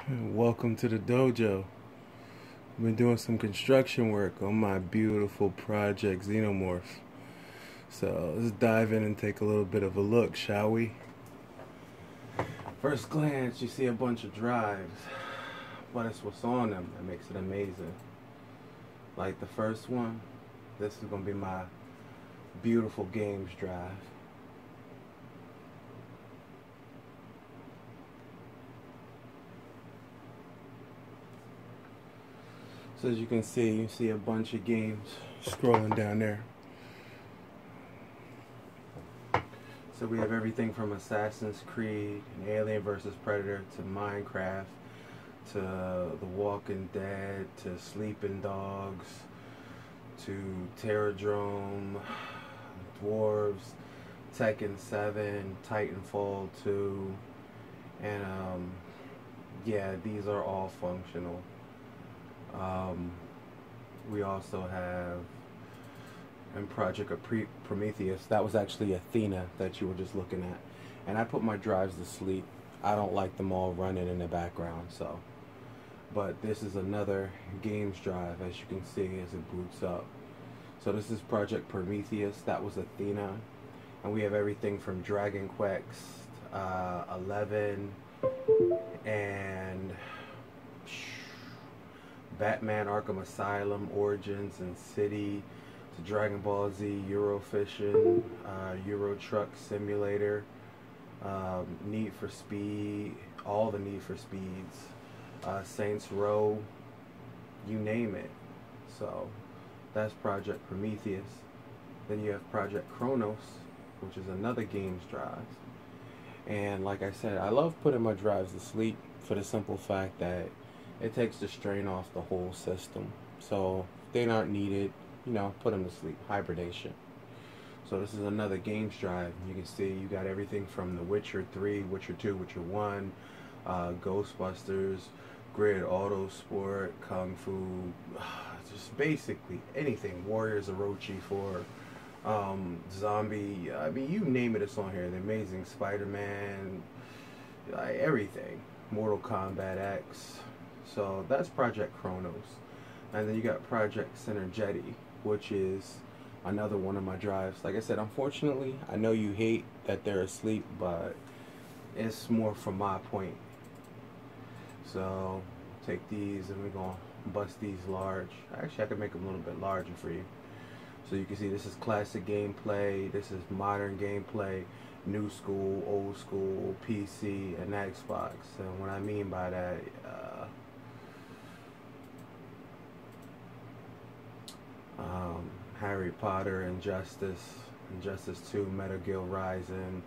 Welcome to the dojo. I've been doing some construction work on my beautiful project Xenomorph. So let's dive in and take a little bit of a look, shall we? First glance, you see a bunch of drives, but it's what's on them that makes it amazing. Like the first one, this is going to be my beautiful games drive. So as you can see, you see a bunch of games scrolling down there. So we have everything from Assassin's Creed and Alien vs. Predator to Minecraft to The Walking Dead to Sleeping Dogs to Terradrome, Dwarves, Tekken 7, Titanfall 2, and yeah, these are all functional. We also have in Project Prometheus, that was actually Athena that you were just looking at, and I put my drives to sleep. I don't like them all running in the background, so but this is another games drive, as you can see as it boots up. So this is Project Prometheus, that was Athena, and we have everything from Dragon Quest 11 and Batman Arkham Asylum, Origins and City, to Dragon Ball Z, Eurofishing, Euro Truck Simulator, Need for Speed, all the Need for Speeds, Saints Row, you name it. So that's Project Prometheus. Then you have Project Chronos, which is another games drive. And like I said, I love putting my drives to sleep for the simple fact that it takes the strain off the whole system. So if they aren't needed, you know, put them to sleep. Hibernation. So this is another games drive. You can see you got everything from The Witcher 3, Witcher 2, Witcher 1, Ghostbusters, Grid Autosport, Kung Fu, just basically anything. Warriors Orochi 4, Zombie, I mean, you name it, it's on here. The Amazing Spider-Man, everything. Mortal Kombat X. So that's Project Chronos. And then you got Project Synergeti, which is another one of my drives. Like I said, unfortunately, I know you hate that they're asleep, but it's more from my point. So take these and we're going to bust these large. Actually, I could make them a little bit larger for you. So you can see this is classic gameplay, this is modern gameplay, new school, old school, PC, and Xbox. And what I mean by that, Harry Potter, Injustice 2, Metal Gear Rising,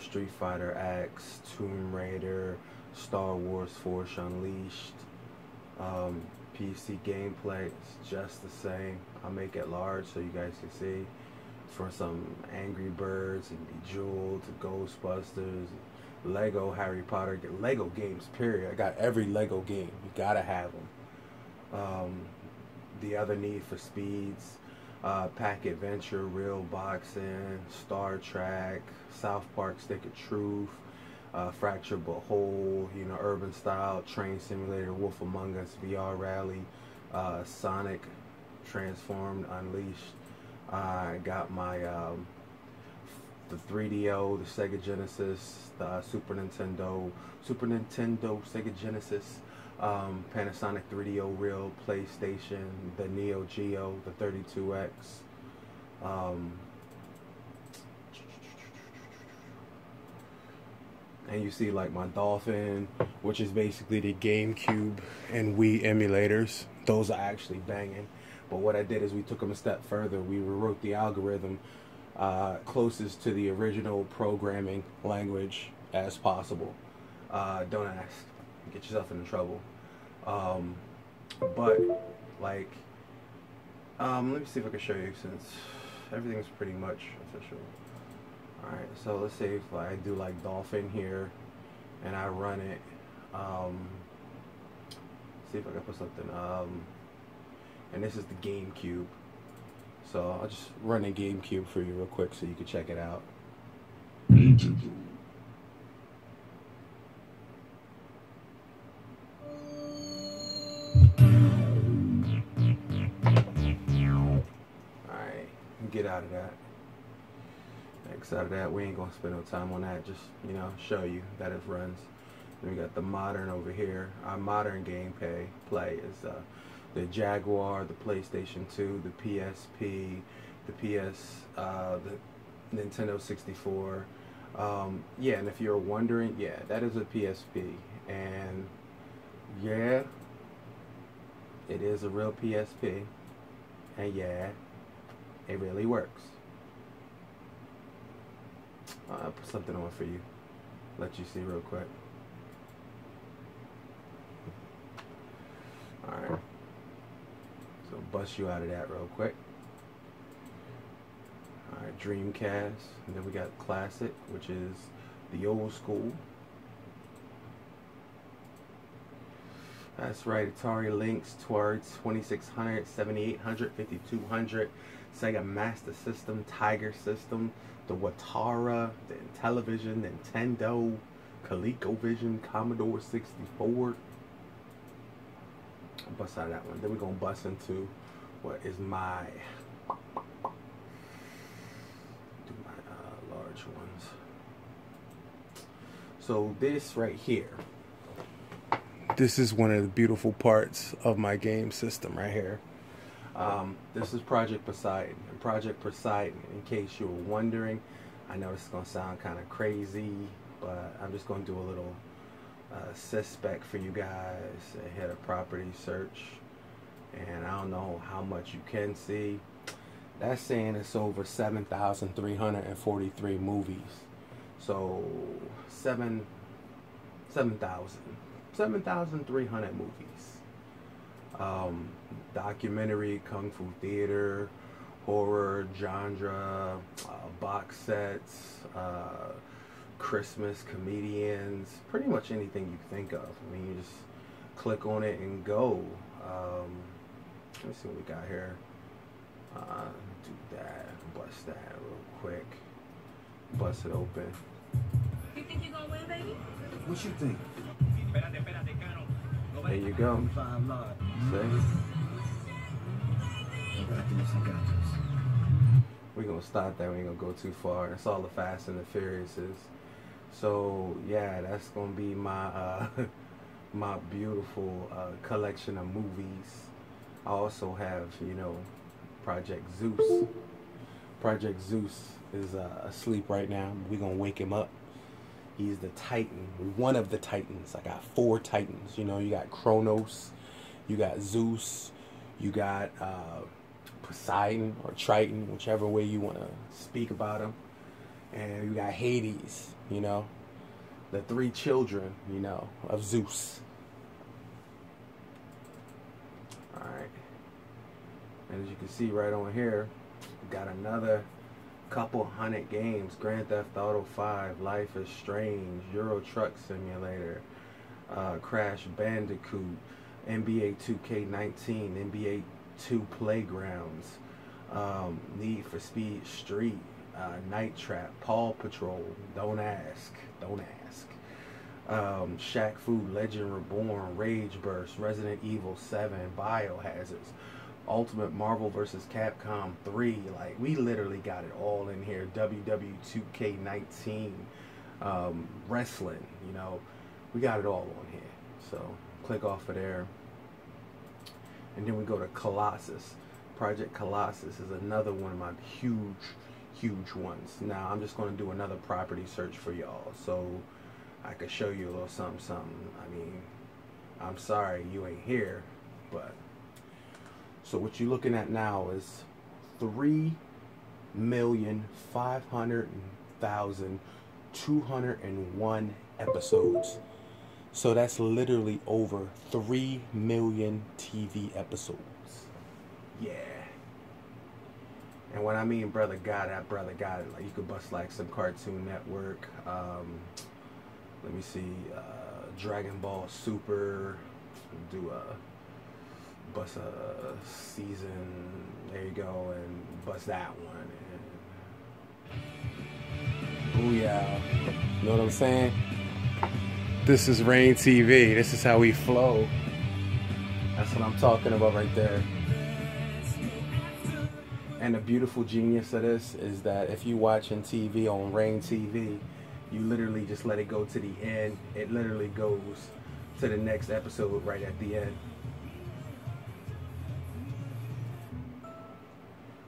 Street Fighter X, Tomb Raider, Star Wars Force Unleashed. PC gameplay, it's just the same. I'll make it large so you guys can see. For some Angry Birds and Bejeweled, Ghostbusters, Lego Harry Potter, Lego games, period. I got every Lego game. You gotta have them. The other Need for Speeds, Pack Adventure, Real Boxing, Star Trek, South Park Stick of Truth, Fracture But Whole, you know, Urban Style, Train Simulator, Wolf Among Us, VR Rally, Sonic, Transformed, Unleashed. I got my the 3DO, the Sega Genesis, the Super Nintendo, Sega Genesis, Panasonic 3DO Real, PlayStation, the Neo Geo, the 32X, and you see like my Dolphin, which is basically the GameCube and Wii emulators. Those are actually banging. But what I did is we took them a step further. We rewrote the algorithm closest to the original programming language as possible. Don't ask. Get yourself into trouble. But like, let me see if I can show you, since everything's pretty much official. Alright, so let's say if I do like Dolphin here and I run it, see if I can put something, and this is the GameCube. So I'll just run a GameCube for you real quick so you can check it out. Alright, get out of that. Next out of that, we ain't gonna spend no time on that. Just, you know, show you that it runs. Then we got the modern over here. Our modern gameplay is the Jaguar, the PlayStation 2, the PSP, the the Nintendo 64. Yeah, and if you're wondering, yeah, that is a PSP, and yeah, it is a real PSP, and yeah, it really works. I'll put something on for you, let you see real quick. Alright, so bust you out of that real quick. Alright, Dreamcast, and then we got Classic, which is the old school. That's right, Atari Lynx, Twards, 2600, 7800, 5200, Sega Master System, Tiger System, the Watara, the Intellivision, Nintendo, ColecoVision, Commodore 64. I'll bust out of that one. Then we're going to bust into what is my large ones. So this right here, this is one of the beautiful parts of my game system right here. This is Project Poseidon. And Project Poseidon, in case you were wondering, I know this is going to sound kind of crazy, but I'm just going to do a little suspect for you guys. I hit a property search, and I don't know how much you can see. That's saying it's over 7,343 movies. So 7,300 movies. Documentary, kung fu theater, horror, genre, box sets, Christmas, comedians, pretty much anything you think of. I mean, you just click on it and go. Let me see what we got here. Do that, bust that real quick. Bust it open. You think you're gonna win, baby? What you think? There you go. See? We're gonna stop there. We ain't gonna go too far. That's all the Fast and the Furious is. So yeah, that's gonna be my my beautiful collection of movies. I also have, you know, Project Zeus. Project Zeus is asleep right now. We're gonna wake him up. He's the Titan, one of the Titans. I got 4 Titans. You know, you got Kronos, you got Zeus, you got Poseidon or Triton, whichever way you want to speak about him. And you got Hades, you know, the 3 children, you know, of Zeus. Alright. And as you can see right on here, we got another couple hundred games. Grand Theft Auto 5, Life is Strange, Euro Truck Simulator, Crash Bandicoot, NBA 2K19, NBA 2 Playgrounds, Need for Speed Street, Night Trap, Paw Patrol, Don't Ask, Shaq Fu, Legend Reborn, Rage Burst, Resident Evil 7, Biohazards, Ultimate Marvel vs. Capcom 3. Like, we literally got it all in here. WW2K19, wrestling, you know, we got it all on here. So click off of there, and then we go to Colossus. Project Colossus is another one of my huge ones. Now I'm just going to do another property search for y'all, so I could show you a little something. I mean, I'm sorry you ain't here, but so what you're looking at now is 3,500,201 episodes. So that's literally over 3 million TV episodes. Yeah. And when I mean brother got it, brother got it. Like, you could bust like some Cartoon Network. Let me see, Dragon Ball Super. Do bust a season. There you go, and bust that one. And booyah. You know what I'm saying? This is Rain TV. This is how we flow. That's what I'm talking about right there. And the beautiful genius of this is that if you watching TV on Rain TV, you literally just let it go to the end. It literally goes to the next episode right at the end.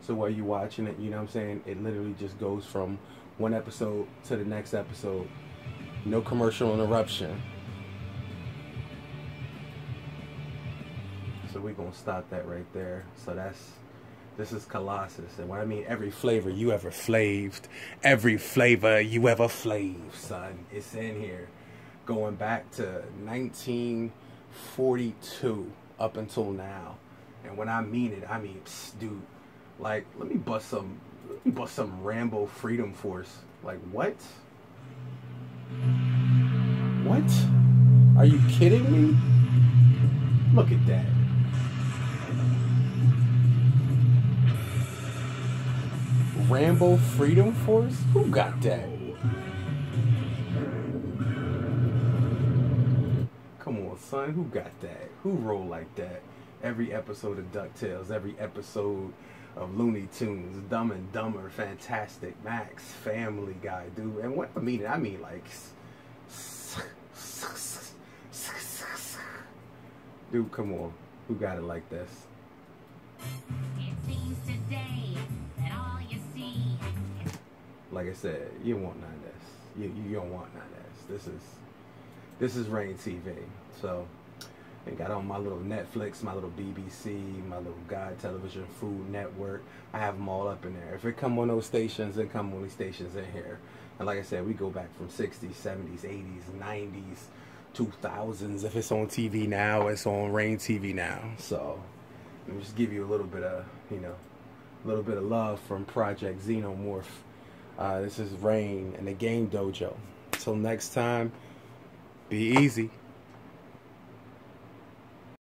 So while you're watching it, you know what I'm saying, it literally just goes from one episode to the next episode. No commercial interruption. So we're going to stop that right there. So this is Colossus. And when I mean every flavor you ever flaved, every flavor you ever flaved, son, it's in here. Going back to 1942 up until now. And when I mean it, I mean, psst, dude, like, let me bust some Rambo Freedom Force. Like, what? What? Are you kidding me? Look at that. Rambo Freedom Force? Who got that? Come on, son. Who got that? Who rolled like that? Every episode of DuckTales, every episode of Looney Tunes, Dumb and Dumber, Fantastic Max, Family Guy, dude. And what I mean like, dude, come on. Who got it like this? It seems today that all you see. Like I said, you don't want none of this. You don't want none of this. This is Rain TV. So I got on my little Netflix, my little BBC, my little God Television, Food Network. I have them all up in there. If it come on those stations, it come on these stations in here. And like I said, we go back from 60s, 70s, 80s, 90s, 2000s. If it's on TV now, it's on Rain TV now. So let me just give you a little bit of, a little bit of love from Project Xenomorph. This is Rain and the Game Dojo. Till next time, be easy.